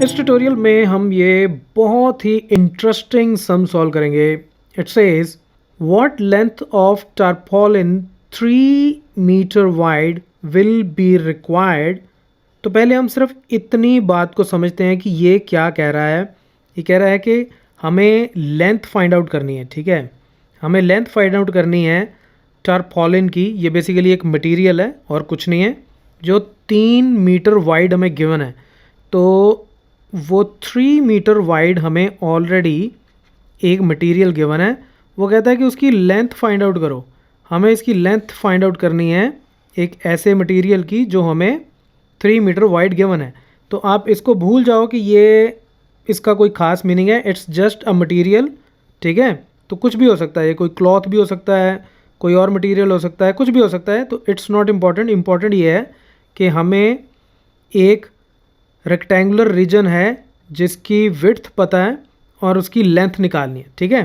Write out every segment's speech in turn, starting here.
इस ट्यूटोरियल में हम ये बहुत ही इंटरेस्टिंग सम सॉल्व करेंगे। It says what length of tarpaulin 3 metre wide will be required. तो पहले हम सिर्फ इतनी बात को समझते हैं कि ये क्या कह रहा है। ये कह रहा है कि हमें लेंथ फाइंड आउट करनी है। ठीक है, हमें लेंथ फाइंड आउट करनी है टारपॉलिन की। ये बेसिकली एक मटेरियल है और कुछ नहीं है, जो 3 मीटर वाइड हमें गिवन है। तो वो 3 मीटर वाइड हमें ऑलरेडी एक मटेरियल गिवन है। वो कहता है कि उसकी लेंथ फाइंड आउट करो। हमें इसकी लेंथ फाइंड आउट करनी है एक ऐसे मटेरियल की जो हमें 3 मीटर वाइड गिवन है। तो आप इसको भूल जाओ कि ये इसका कोई ख़ास मीनिंग है। It's just a material. ठीक है, तो कुछ भी हो सकता है, ये कोई क्लॉथ भी हो सकता है, कोई और मटेरियल हो सकता है, कुछ भी हो सकता है। तो इट्स नॉट इम्पॉर्टेंट। इम्पॉर्टेंट ये है कि हमें एक रेक्टेंगुलर रीजन है जिसकी विड्थ पता है और उसकी लेंथ निकालनी है। ठीक है,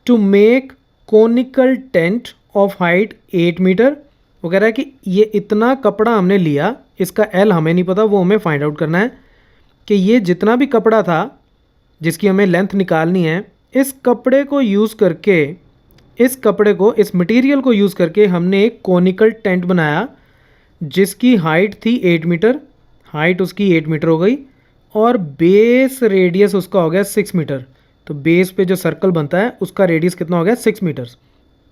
to make conical tent of height 8 metre. वो कह रहा है कि ये इतना कपड़ा हमने लिया, इसका एल हमें नहीं पता, वो हमें फाइंड आउट करना है कि ये जितना भी कपड़ा था जिसकी हमें लेंथ निकालनी है, इस कपड़े को यूज़ करके, इस मटेरियल को यूज़ करके हमने एक कोनिकल टेंट बनाया जिसकी हाइट थी 8 मीटर। हाइट उसकी 8 मीटर हो गई और बेस रेडियस उसका हो गया 6 मीटर। तो बेस पे जो सर्कल बनता है उसका रेडियस कितना हो गया 6 मीटर्स।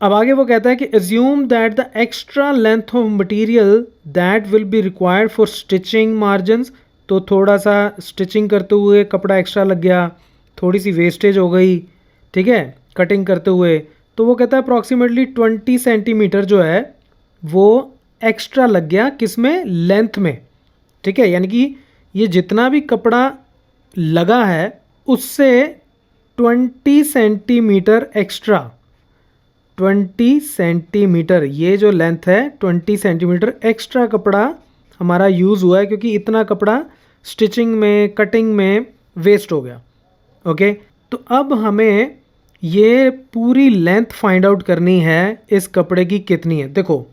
अब आगे वो कहता है कि assume that the extra length of material that will be required for stitching margins. तो थोड़ा सा स्टिचिंग करते हुए कपड़ा एक्स्ट्रा लग गया, थोड़ी सी वेस्टेज हो गई। ठीक है, कटिंग करते हुए। तो वो कहता है अप्रॉक्सीमेटली 20 सेंटीमीटर जो है वो एक्स्ट्रा लग गया, किसमें, लेंथ में। ठीक है, यानी कि ये जितना भी कपड़ा लगा है उससे 20 सेंटीमीटर एक्स्ट्रा, 20 सेंटीमीटर, ये जो लेंथ है 20 सेंटीमीटर एक्स्ट्रा कपड़ा हमारा यूज़ हुआ है, क्योंकि इतना कपड़ा स्टिचिंग में, कटिंग में वेस्ट हो गया। ओके, तो अब हमें ये पूरी लेंथ फाइंड आउट करनी है इस कपड़े की कितनी है। देखो,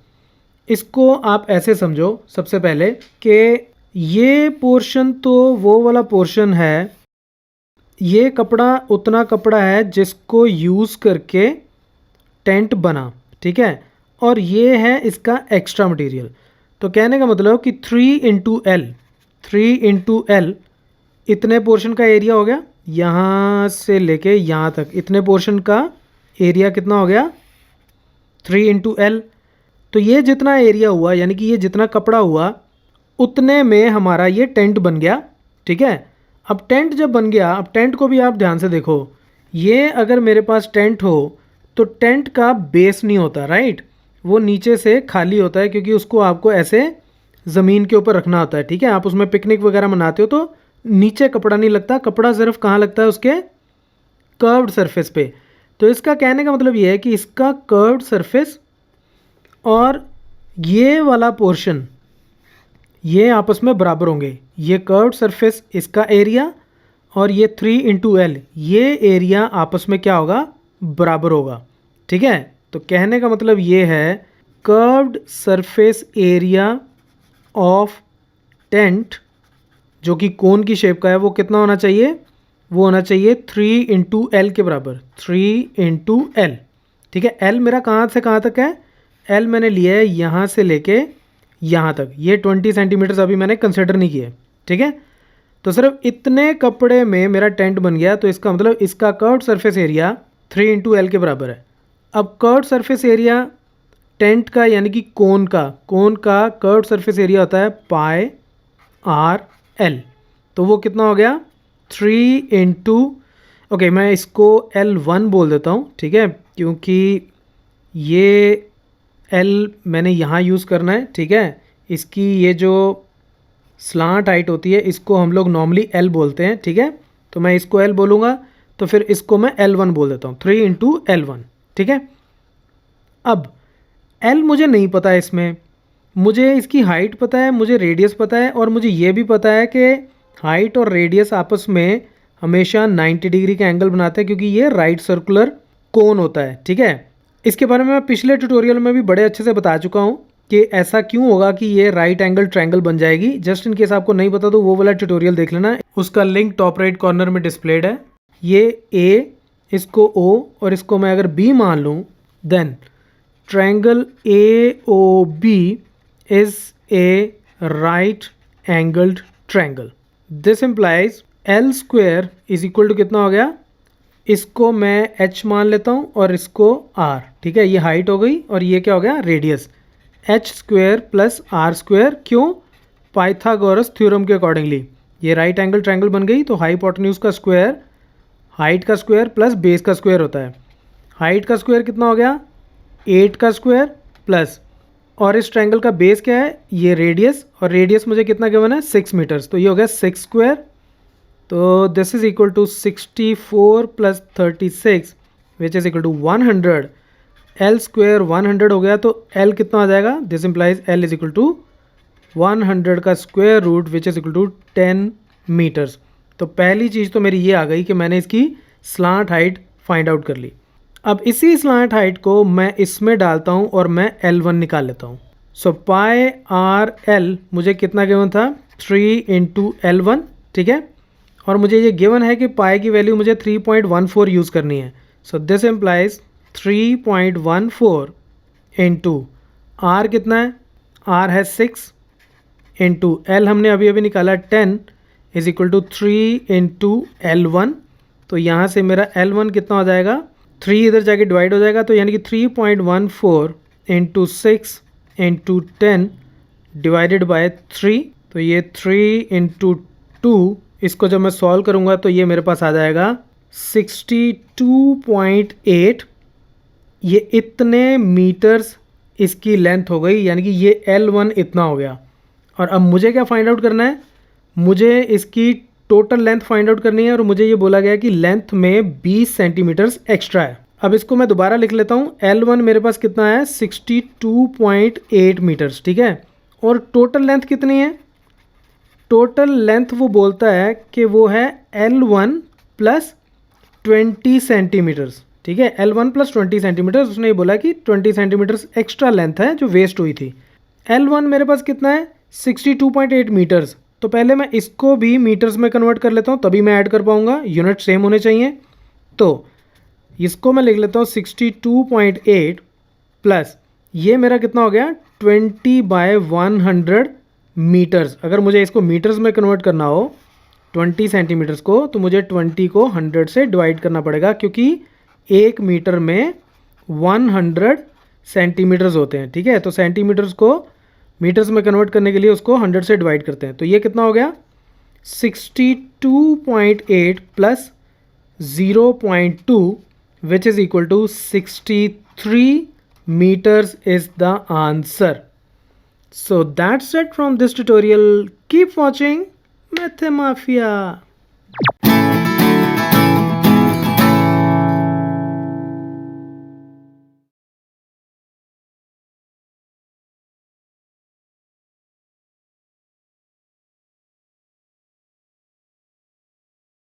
इसको आप ऐसे समझो सबसे पहले कि ये पोर्शन तो वो वाला पोर्शन है, ये कपड़ा उतना कपड़ा है जिसको यूज़ करके टेंट बना। ठीक है, और ये है इसका एक्स्ट्रा मटेरियल। तो कहने का मतलब कि 3 इंटू एल इतने पोर्शन का एरिया हो गया, यहाँ से लेके यहाँ तक इतने पोर्शन का एरिया कितना हो गया 3 इंटू एल। तो ये जितना एरिया हुआ, यानी कि ये जितना कपड़ा हुआ, उतने में हमारा ये टेंट बन गया। ठीक है, अब टेंट जब बन गया, अब टेंट को भी आप ध्यान से देखो। ये अगर मेरे पास टेंट हो तो टेंट का बेस नहीं होता, राइट, वो नीचे से खाली होता है, क्योंकि उसको आपको ऐसे ज़मीन के ऊपर रखना होता है। ठीक है, आप उसमें पिकनिक वगैरह मनाते हो तो नीचे कपड़ा नहीं लगता, कपड़ा सिर्फ कहाँ लगता है, उसके कर्व्ड सरफेस पे। तो इसका कहने का मतलब ये है कि इसका कर्व्ड सरफेस और ये वाला पोर्शन ये आपस में बराबर होंगे। ये कर्व्ड सरफेस, इसका एरिया, और ये 3 इंटू एल, ये एरिया आपस में क्या होगा, बराबर होगा। ठीक है, तो कहने का मतलब ये है curved surface area of tent जो कि कोन की शेप का है, वो कितना होना चाहिए, वो होना चाहिए 3 इंटू एल के बराबर, 3 इंटू एल। ठीक है, एल मेरा कहाँ से कहाँ तक है, एल मैंने लिया है यहाँ से लेके यहाँ तक। ये 20 सेंटीमीटर्स अभी मैंने कंसिडर नहीं किया। ठीक है, तो सिर्फ इतने कपड़े में मेरा टेंट बन गया। तो इसका मतलब इसका curved surface area 3 into L के बराबर है। अब कर्व्ड सरफेस एरिया टेंट का, यानी कि कोन का कर्व्ड सरफेस एरिया होता है पाई आर एल। तो वो कितना हो गया 3 इंटू, ओके मैं इसको L1 बोल देता हूँ। ठीक है, क्योंकि ये L मैंने यहाँ यूज़ करना है। ठीक है, इसकी ये जो स्लांट हाइट होती है इसको हम लोग नॉर्मली L बोलते हैं। ठीक है, तो मैं इसको L बोलूँगा, तो फिर इसको मैं L1 बोल देता हूँ, 3 इंटू L1। ठीक है, अब L मुझे नहीं पता है, इसमें मुझे इसकी हाइट पता है, मुझे रेडियस पता है, और मुझे ये भी पता है कि हाइट और रेडियस आपस में हमेशा 90 डिग्री का एंगल बनाते हैं, क्योंकि ये राइट सर्कुलर कोन होता है। ठीक है, इसके बारे में मैं पिछले ट्यूटोरियल में भी बड़े अच्छे से बता चुका हूँ कि ऐसा क्यों होगा कि ये राइट एंगल ट्रायंगल बन जाएगी। जस्ट इन केस आपको नहीं पता तो वो वाला ट्यूटोरियल देख लेना, उसका लिंक टॉप राइट कॉर्नर में डिस्प्लेड है। ये A, इसको O और इसको मैं अगर B मान लूँ, then triangle AOB is a right angled triangle. This implies L square is equal to कितना हो गया, इसको मैं H मान लेता हूँ और इसको R, ठीक है। ये हाइट हो गई और ये क्या हो गया, radius. H square plus R square, क्यों, पाइथागोरस थ्योरम के अकॉर्डिंगली ये राइट एंगल ट्रायंगल बन गई। तो हाइपोटेन्यूज का स्क्वायर हाइट का स्क्वायर प्लस बेस का स्क्वायर होता है। हाइट का स्क्वायर कितना हो गया, 8 का स्क्वायर प्लस, और इस ट्रायंगल का बेस क्या है, ये रेडियस, और रेडियस मुझे कितना गिवन है, 6 मीटर्स, तो ये हो गया 6 स्क्वायर। तो this is equal to 64 plus 36 which is equal to 100। L square 100 हो गया, तो L कितना आ जाएगा, this implies L is equal to 100 का square root which is equal to 10 metres. तो पहली चीज़ तो मेरी ये आ गई कि मैंने इसकी स्लांट हाइट फाइंड आउट कर ली। अब इसी स्लांट हाइट को मैं इसमें डालता हूँ और मैं L1 निकाल लेता हूँ। सो पाई आर एल मुझे कितना गिवन था, 3 इंटू L1, ठीक है। और मुझे ये गिवन है कि पाई की वैल्यू मुझे 3.14 यूज़ करनी है। So this implies 3.14 into r कितना है, आर है 6 इंटू एल हमने अभी अभी निकाला 10 is equal to 3 into L1। तो यहाँ से मेरा L1 कितना हो जाएगा, 3 इधर जाके डिवाइड हो जाएगा, तो यानी कि 3.14 इंटू 6 इंटू 10 डिवाइडेड बाय 3। तो ये 3 इंटू 2, इसको जब मैं सॉल्व करूँगा तो ये मेरे पास आ जाएगा 62.8। ये इतने मीटर्स इसकी लेंथ हो गई, यानी कि ये L1 इतना हो गया। और अब मुझे क्या फाइंड आउट करना है, मुझे इसकी टोटल लेंथ फाइंड आउट करनी है, और मुझे ये बोला गया कि लेंथ में 20 सेंटीमीटर्स एक्स्ट्रा है। अब इसको मैं दोबारा लिख लेता हूँ, L1 मेरे पास कितना है, 62.8 मीटर्स, ठीक है। और टोटल लेंथ कितनी है, टोटल लेंथ वो बोलता है कि वो है L1 प्लस 20 सेंटीमीटर्स, ठीक है। L1 प्लस 20 सेंटीमीटर्स, उसने ये बोला कि 20 सेंटीमीटर्स एक्स्ट्रा लेंथ है जो वेस्ट हुई थी। L1 मेरे पास कितना है, 62.8 मीटर्स। तो पहले मैं इसको भी मीटर्स में कन्वर्ट कर लेता हूँ, तभी मैं ऐड कर पाऊँगा, यूनिट सेम होने चाहिए। तो इसको मैं लिख लेता हूँ 62.8 प्लस ये मेरा कितना हो गया, 20/100 मीटर्स। अगर मुझे इसको मीटर्स में कन्वर्ट करना हो 20 सेंटीमीटर्स को, तो मुझे 20 को 100 से डिवाइड करना पड़ेगा, क्योंकि 1 मीटर में 100 सेंटीमीटर्स होते हैं, ठीक है। तो सेंटीमीटर्स को मीटर्स में कन्वर्ट करने के लिए उसको 100 से डिवाइड करते हैं। तो ये कितना हो गया, 62.8 plus 0.2 which is equal to 63 meters is the answer. So that's it from this tutorial. Keep watching Mathemafia.